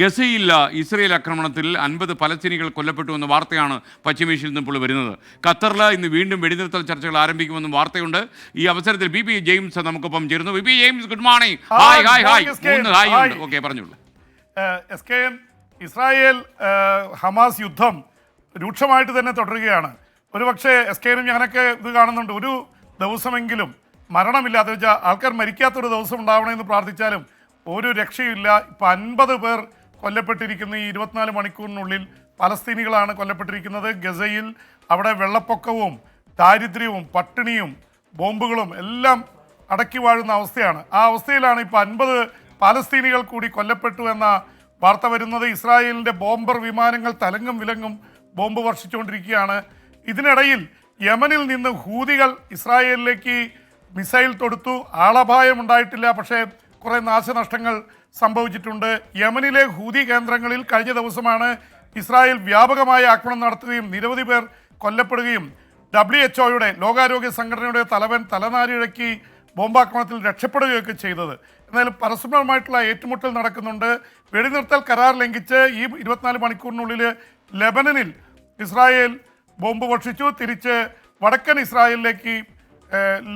ഗസയിൽ ഇസ്രയേൽ ആക്രമണത്തിൽ 50 പലസ്തീനികൾ കൊല്ലപ്പെട്ടു എന്ന വാർത്തയാണ് പശ്ചിമേഷ്യയിൽ നിന്ന് ഇപ്പോൾ വരുന്നത്. ഖത്തറിൽ ഇന്ന് വീണ്ടും വെടിനിർത്തൽ ചർച്ചകൾ ആരംഭിക്കുമെന്നും വാർത്തയുണ്ട്. ഈ അവസരത്തിൽ ബി പി ജെയിംസ് നമുക്കൊപ്പം ചേരുന്നു. B P James, good morning. Hi hi hi. മൂന്ന് ഹായ് ഉണ്ട്. ഓക്കെ, പറഞ്ഞോളൂ. ഇസ്രായേൽ ഹമാസ് യുദ്ധം രൂക്ഷമായിട്ട് തന്നെ തുടരുകയാണ്. ഒരുപക്ഷെ എസ്കേനും ഞാനൊക്കെ ഇത് കാണുന്നുണ്ട്, ഒരു ദിവസമെങ്കിലും മരണമില്ലാത്ത വെച്ചാൽ ആൾക്കാർ മരിക്കാത്തൊരു ദിവസം ഉണ്ടാവണമെന്ന് പ്രാർത്ഥിച്ചാലും ഒരു രക്ഷയില്ല. ഇപ്പം 50 പേർ കൊല്ലപ്പെട്ടിരിക്കുന്ന ഈ 24 മണിക്കൂറിനുള്ളിൽ പലസ്തീനികളാണ് കൊല്ലപ്പെട്ടിരിക്കുന്നത്. ഗസയിൽ അവിടെ വെള്ളപ്പൊക്കവും ദാരിദ്ര്യവും പട്ടിണിയും ബോംബുകളും എല്ലാം അടക്കി വാഴുന്ന അവസ്ഥയാണ്. ആ അവസ്ഥയിലാണ് ഇപ്പോൾ 50 പാലസ്തീനികൾ കൂടി കൊല്ലപ്പെട്ടു എന്ന വാർത്ത വരുന്നത്. ഇസ്രായേലിൻ്റെ ബോംബർ വിമാനങ്ങൾ തലങ്ങും വിലങ്ങും ബോംബ് വർഷിച്ചുകൊണ്ടിരിക്കുകയാണ്. ഇതിനിടയിൽ യമനിൽ നിന്ന് ഹൂതികൾ ഇസ്രായേലിലേക്ക് മിസൈൽ തൊടുത്തു. ആളപായം ഉണ്ടായിട്ടില്ല, പക്ഷേ കുറേ നാശനഷ്ടങ്ങൾ സംഭവിച്ചിട്ടുണ്ട്. യമനിലെ ഹൂതി കേന്ദ്രങ്ങളിൽ കഴിഞ്ഞ ദിവസമാണ് ഇസ്രായേൽ വ്യാപകമായ ആക്രമണം നടത്തുകയും നിരവധി പേർ കൊല്ലപ്പെടുകയും WHO ലോകാരോഗ്യ സംഘടനയുടെ തലവൻ തലനാരിഴക്കി ബോംബാക്രമണത്തിൽ രക്ഷപ്പെടുകയൊക്കെ ചെയ്തത്. എന്നാലും പരസ്പരമായിട്ടുള്ള ഏറ്റുമുട്ടൽ നടക്കുന്നുണ്ട്. വെടിനിർത്തൽ കരാർ ലംഘിച്ച് ഈ 24 മണിക്കൂറിനുള്ളിൽ ലെബനനിൽ ഇസ്രായേൽ ബോംബ് വർഷിച്ചു. തിരിച്ച് വടക്കൻ ഇസ്രായേലിലേക്ക്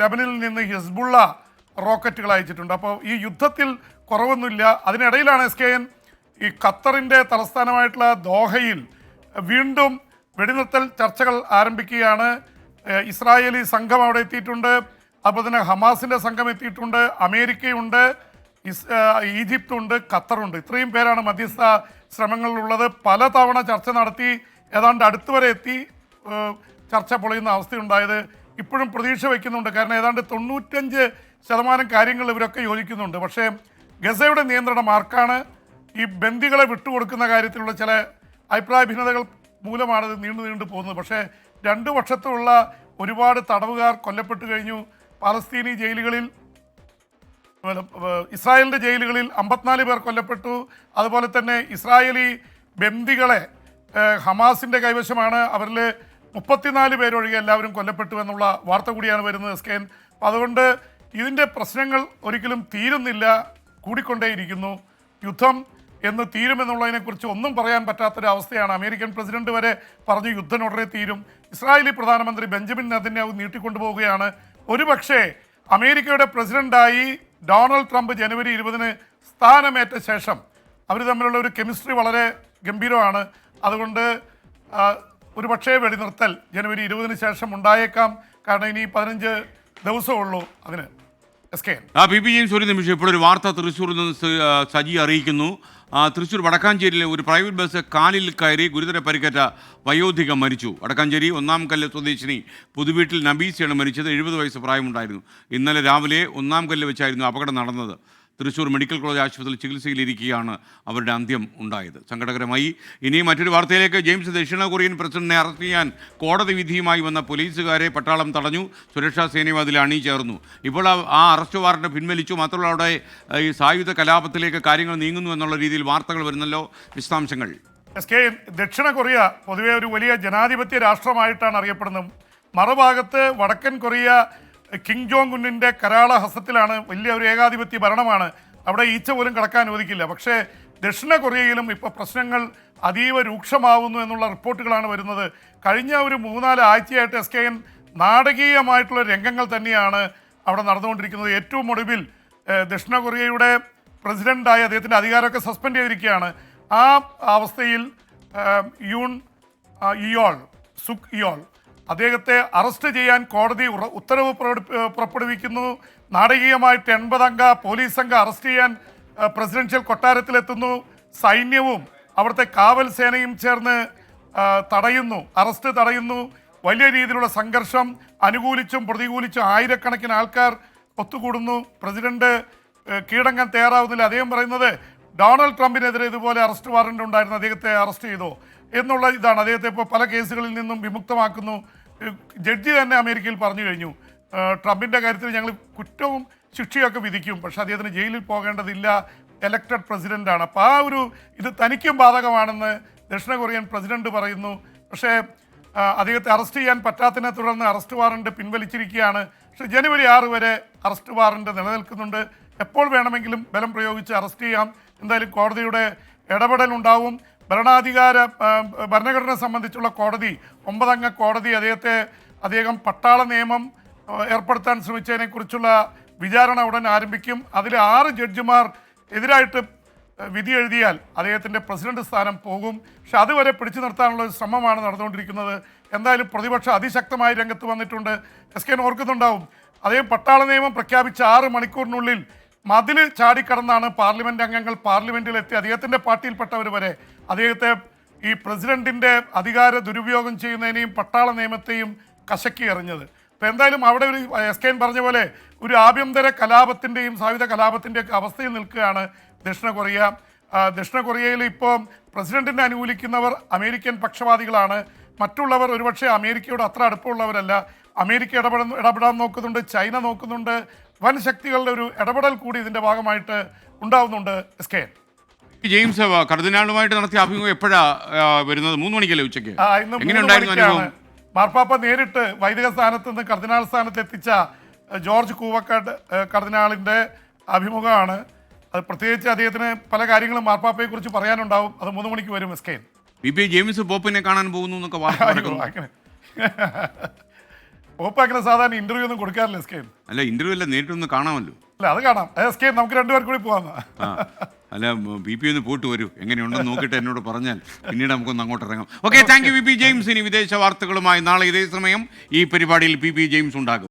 ലെബനിൽ നിന്ന് ഹിസ്ബുള്ള റോക്കറ്റുകൾ അയച്ചിട്ടുണ്ട്. അപ്പോൾ ഈ യുദ്ധത്തിൽ കുറവൊന്നുമില്ല. അതിനിടയിലാണ് SKN ഈ ഖത്തറിൻ്റെ തലസ്ഥാനമായിട്ടുള്ള ദോഹയിൽ വീണ്ടും വെടിനിർത്തൽ ചർച്ചകൾ ആരംഭിക്കുകയാണ്. ഇസ്രായേലി സംഘം അവിടെ എത്തിയിട്ടുണ്ട്. അതുപോലെ തന്നെ ഹമാസിൻ്റെ സംഘം എത്തിയിട്ടുണ്ട്. അമേരിക്കയുണ്ട്, ഈജിപ്തുണ്ട്, ഖത്തറുണ്ട്. ഇത്രയും പേരാണ് മധ്യസ്ഥ ശ്രമങ്ങളിലുള്ളത്. പലതവണ ചർച്ച നടത്തി ഏതാണ്ട് അടുത്തുവരെ എത്തി ചർച്ച പൊളിയുന്ന അവസ്ഥയുണ്ടായത്. ഇപ്പോഴും പ്രതീക്ഷ വയ്ക്കുന്നുണ്ട്. കാരണം ഏതാണ്ട് 95% കാര്യങ്ങൾ ഇവരൊക്കെ യോജിക്കുന്നുണ്ട്. പക്ഷേ ഗസയുടെ നിയന്ത്രണം ആർക്കാണ്? ഈ ബന്ദികളെ വിട്ടുകൊടുക്കുന്ന കാര്യത്തിലുള്ള ചില അഭിപ്രായ ഭിന്നതകൾ മൂലമാണ് ഇത് നീണ്ടു പോകുന്നത്. പക്ഷേ 2 പക്ഷത്തുള്ള ഒരുപാട് തടവുകാർ കൊല്ലപ്പെട്ടു കഴിഞ്ഞു. പാലസ്തീനി ജയിലുകളിൽ, ഇസ്രായേലിൻ്റെ ജയിലുകളിൽ 54 പേർ കൊല്ലപ്പെട്ടു. അതുപോലെ തന്നെ ഇസ്രായേലി ബന്ദികളെ ഹമാസിൻ്റെ കൈവശമാണ്. അവരിൽ 34 പേരൊഴികെ എല്ലാവരും കൊല്ലപ്പെട്ടു എന്നുള്ള വാർത്ത കൂടിയാണ് വരുന്നത് SKN. അപ്പം അതുകൊണ്ട് ഇതിൻ്റെ പ്രശ്നങ്ങൾ ഒരിക്കലും തീരുന്നില്ല, കൂടിക്കൊണ്ടേയിരിക്കുന്നു. യുദ്ധം എന്ന് തീരുമെന്നുള്ളതിനെക്കുറിച്ച് ഒന്നും പറയാൻ പറ്റാത്തൊരവസ്ഥയാണ്. അമേരിക്കൻ പ്രസിഡന്റ് വരെ പറഞ്ഞു യുദ്ധം ഉടനെ തീരും. ഇസ്രായേലി പ്രധാനമന്ത്രി ബെഞ്ചമിൻ നെതന്യാഹു നീട്ടിക്കൊണ്ടുപോവുകയാണ്. ഒരുപക്ഷേ അമേരിക്കയുടെ പ്രസിഡന്റായി ഡൊണാൾഡ് ട്രംപ് ജനുവരി 20-ന് സ്ഥാനമേറ്റ ശേഷം അവർ തമ്മിലുള്ള ഒരു കെമിസ്ട്രി വളരെ ഗംഭീരമാണ്. അതുകൊണ്ട് ഒരുപക്ഷേ വെടിനിർത്തൽ ജനുവരി 20-ന് ശേഷം ഉണ്ടായേക്കാം. കാരണം ഇനി 15 ദിവസമുള്ളൂ അതിന്. SKN. ബി പി ജെയിംസ്, ഒരു നിമിഷം. ഇപ്പോഴൊരു വാർത്ത തൃശ്ശൂരിൽ നിന്ന് സജി അറിയിക്കുന്നു. തൃശ്ശൂർ വടക്കാഞ്ചേരിയിലെ ഒരു പ്രൈവറ്റ് ബസ് കാലിൽ കയറി ഗുരുതര പരിക്കേറ്റ വയോധിക മരിച്ചു. വടക്കാഞ്ചേരി 1-ാം കല്ല് സ്വദേശിനി പുതുവീട്ടിൽ നബീസയാണ് മരിച്ചത്. 70 വയസ്സ് പ്രായമുണ്ടായിരുന്നു. ഇന്നലെ രാവിലെ 1-ാം കല്ല് വെച്ചായിരുന്നു അപകടം നടന്നത്. തൃശ്ശൂർ മെഡിക്കൽ കോളേജ് ആശുപത്രിയിൽ ചികിത്സയിലിരിക്കുകയാണ് അവരുടെ അന്ത്യം ഉണ്ടായത്. സങ്കടകരമായി. ഇനിയും മറ്റൊരു വാർത്തയിലേക്ക്. ജെയിംസ്, ദക്ഷിണ കൊറിയൻ പ്രസിഡന്റിനെ അറസ്റ്റ് ചെയ്യാൻ കോടതി വിധിയുമായി വന്ന പോലീസുകാരെ പട്ടാളം തടഞ്ഞു. സുരക്ഷാ സേനയും അതിൽ അണിചേർന്നു. ഇപ്പോൾ ആ അറസ്റ്റ് വാറന്റ് പിൻവലിച്ചു. മാത്രമല്ല അവിടെ ഈ സായുധ കലാപത്തിലേക്ക് കാര്യങ്ങൾ നീങ്ങുന്നു എന്നുള്ള രീതിയിൽ വാർത്തകൾ വരുന്നല്ലോ. വിശദാംശങ്ങൾ. SKN, ദക്ഷിണ കൊറിയ പൊതുവെ ഒരു വലിയ ജനാധിപത്യ രാഷ്ട്രമായിട്ടാണ് അറിയപ്പെടുന്നത്. മറുഭാഗത്ത് വടക്കൻ കൊറിയ കിം ജോങ് ഉന്നിൻ്റെ കരാള ഹസ്തത്തിലാണ്. വലിയ ഒരു ഏകാധിപത്യ ഭരണമാണ്. അവിടെ ഈച്ച പോലും കടക്കാൻ അനുവദിക്കില്ല. പക്ഷേ ദക്ഷിണ കൊറിയയിലും ഇപ്പോൾ പ്രശ്നങ്ങൾ അതീവ രൂക്ഷമാവുന്നു എന്നുള്ള റിപ്പോർട്ടുകളാണ് വരുന്നത്. കഴിഞ്ഞ ഒരു 3-4 ആഴ്ചയായിട്ട് SKN നാടകീയമായിട്ടുള്ള രംഗങ്ങൾ തന്നെയാണ് അവിടെ നടന്നുകൊണ്ടിരിക്കുന്നത്. ഏറ്റവും ഒടുവിൽ ദക്ഷിണ കൊറിയയുടെ പ്രസിഡൻ്റായ അദ്ദേഹത്തിൻ്റെ അധികാരമൊക്കെ സസ്പെൻഡ് ചെയ്തിരിക്കുകയാണ്. ആ അവസ്ഥയിൽ സുക് ഇയോൾ അദ്ദേഹത്തെ അറസ്റ്റ് ചെയ്യാൻ കോടതി ഉത്തരവ് പുറപ്പെടുവിക്കുന്നു. നാടകീയമായിട്ട് 80 അംഗ പോലീസ് സംഘം അറസ്റ്റ് ചെയ്യാൻ പ്രസിഡൻഷ്യൽ കൊട്ടാരത്തിലെത്തുന്നു. സൈന്യവും അവിടുത്തെ കാവൽ സേനയും ചേർന്ന് അറസ്റ്റ് തടയുന്നു. വലിയ രീതിയിലുള്ള സംഘർഷം. അനുകൂലിച്ചും പ്രതികൂലിച്ചും ആയിരക്കണക്കിന് ആൾക്കാർ ഒത്തുകൂടുന്നു. പ്രസിഡന്റ് കീഴടങ്ങാൻ തയ്യാറാവുന്നില്ല. അദ്ദേഹം പറയുന്നത് ഡൊണാൾഡ് ട്രംപിനെതിരെ ഇതുപോലെ അറസ്റ്റ് വാറന്റ് ഉണ്ടായിരുന്നു, അദ്ദേഹത്തെ അറസ്റ്റ് ചെയ്തോ എന്നുള്ള ഇതാണ്. അദ്ദേഹത്തെ ഇപ്പോൾ പല കേസുകളിൽ നിന്നും വിമുക്തമാക്കുന്നു. ജഡ്ജി തന്നെ അമേരിക്കയിൽ പറഞ്ഞു കഴിഞ്ഞു, ട്രംപിൻ്റെ കാര്യത്തിൽ ഞങ്ങൾ കുറ്റവും ശിക്ഷയൊക്കെ വിധിക്കും, പക്ഷേ അദ്ദേഹത്തിന് ജയിലിൽ പോകേണ്ടതില്ല, എലക്റ്റഡ് പ്രസിഡൻ്റാണ്. അപ്പോൾ ആ ഒരു ഇത് തനിക്കും ബാധകമാണെന്ന് ദക്ഷിണ കൊറിയൻ പ്രസിഡന്റ് പറയുന്നു. പക്ഷേ അദ്ദേഹത്തെ അറസ്റ്റ് ചെയ്യാൻ പറ്റാത്തതിനെ തുടർന്ന് അറസ്റ്റ് വാറണ്ട് പിൻവലിച്ചിരിക്കുകയാണ്. പക്ഷേ ജനുവരി 6 വരെ അറസ്റ്റ് വാറണ്ട് നിലനിൽക്കുന്നുണ്ട്. എപ്പോൾ വേണമെങ്കിലും ബലം പ്രയോഗിച്ച് അറസ്റ്റ് ചെയ്യാം. എന്തായാലും കോടതിയുടെ ഇടപെടൽ ഉണ്ടാവും. ഭരണഘടന സംബന്ധിച്ചുള്ള കോടതി 9 അംഗ കോടതി അദ്ദേഹം പട്ടാള നിയമം ഏർപ്പെടുത്താൻ ശ്രമിച്ചതിനെക്കുറിച്ചുള്ള വിചാരണ ഉടൻ ആരംഭിക്കും. അതിൽ 6 ജഡ്ജിമാർ എതിരായിട്ട് വിധി എഴുതിയാൽ അദ്ദേഹത്തിൻ്റെ പ്രസിഡന്റ് സ്ഥാനം പോകും. പക്ഷെ അതുവരെ പിടിച്ചു നിർത്താനുള്ള ഒരു ശ്രമമാണ് നടന്നുകൊണ്ടിരിക്കുന്നത്. എന്തായാലും പ്രതിപക്ഷം അതിശക്തമായി രംഗത്ത് വന്നിട്ടുണ്ട്. SK ഓർക്കുന്നുണ്ടാവും, അദ്ദേഹം പട്ടാള നിയമം പ്രഖ്യാപിച്ച 6 മണിക്കൂറിനുള്ളിൽ മതിൽ ചാടിക്കടന്നാണ് പാർലമെൻറ്റ് അംഗങ്ങൾ പാർലമെൻറ്റിലെത്തി അദ്ദേഹത്തിൻ്റെ പാർട്ടിയിൽപ്പെട്ടവർ വരെ അദ്ദേഹത്തെ ഈ പ്രസിഡന്റിൻ്റെ അധികാര ദുരുപയോഗം ചെയ്യുന്നതിനെയും പട്ടാള നിയമത്തെയും കശക്കി എറിഞ്ഞത്. അപ്പോൾ എന്തായാലും അവിടെ ഒരു SK പറഞ്ഞ പോലെ ഒരു ആഭ്യന്തര കലാപത്തിൻ്റെയും സായുധ കലാപത്തിൻ്റെയൊക്കെ അവസ്ഥയിൽ നിൽക്കുകയാണ് ദക്ഷിണ കൊറിയ. ദക്ഷിണ കൊറിയയിൽ ഇപ്പോൾ പ്രസിഡന്റിനെ അനുകൂലിക്കുന്നവർ അമേരിക്കൻ പക്ഷപാതികളാണ്. മറ്റുള്ളവർ ഒരുപക്ഷെ അമേരിക്കയോട് അത്ര അടുപ്പമുള്ളവരല്ല. അമേരിക്ക ഇടപെടാൻ നോക്കുന്നുണ്ട്, ചൈന നോക്കുന്നുണ്ട്. വൻ ശക്തികളുടെ ഒരു ഇടപെടൽ കൂടി ഇതിൻ്റെ ഭാഗമായിട്ട് ഉണ്ടാവുന്നുണ്ട്. SK ജെയിംസ് കർദിനാളുമായിട്ട് നടത്തിയ അഭിമുഖം എപ്പോഴാ വരുന്നത്? 3 മണിക്കല്ലേ ഉച്ചയ്ക്ക്? ഇന്ന് എങ്ങനെയുണ്ടായിരുന്നു അനുഭവം? മാർപ്പാപ്പ നേരിട്ട് വൈദിക സ്ഥാനത്ത് നിന്ന് കർദിനാൾ സ്ഥാനത്ത് എത്തിച്ച ജോർജ് കൂവക്കാട് കർദിനാളിൻ്റെ അഭിമുഖമാണ്. അത് പ്രത്യേകിച്ച് അദ്ദേഹത്തിന് പല കാര്യങ്ങളും മാർപ്പാപ്പയെക്കുറിച്ച് പറയാനുണ്ടാവും. അത് 3 മണിക്ക് വരും. SK ജെയിംസ് പോപ്പിനെ കാണാൻ പോകുന്നു എന്നൊക്കെ വാർത്ത അങ്ങനെ പോപ്പ് അങ്ങനെ സാധാരണ ഇന്റർവ്യൂ ഒന്നും കൊടുക്കാറില്ല. SK അല്ല, ഇന്റർവ്യൂ അല്ല, നേരിട്ടൊന്ന് കാണാമല്ലോ. അല്ല, അത് കാണാം. SK നമുക്ക് 2 പേർ കൂടി പോകാം. അല്ല, BP ഒന്ന് പോയിട്ട് വരൂ, എങ്ങനെയുണ്ടെന്ന് നോക്കിയിട്ട് എന്നോട് പറഞ്ഞാൽ പിന്നീട് നമുക്കൊന്ന് അങ്ങോട്ട് ഇറങ്ങാം. Okay, thank you BP James. ഇനി വിദേശ വാർത്തകളുമായി നാളെ ഇതേ സമയം ഈ പരിപാടിയിൽ PP ജെയിംസ് ഉണ്ടാകും.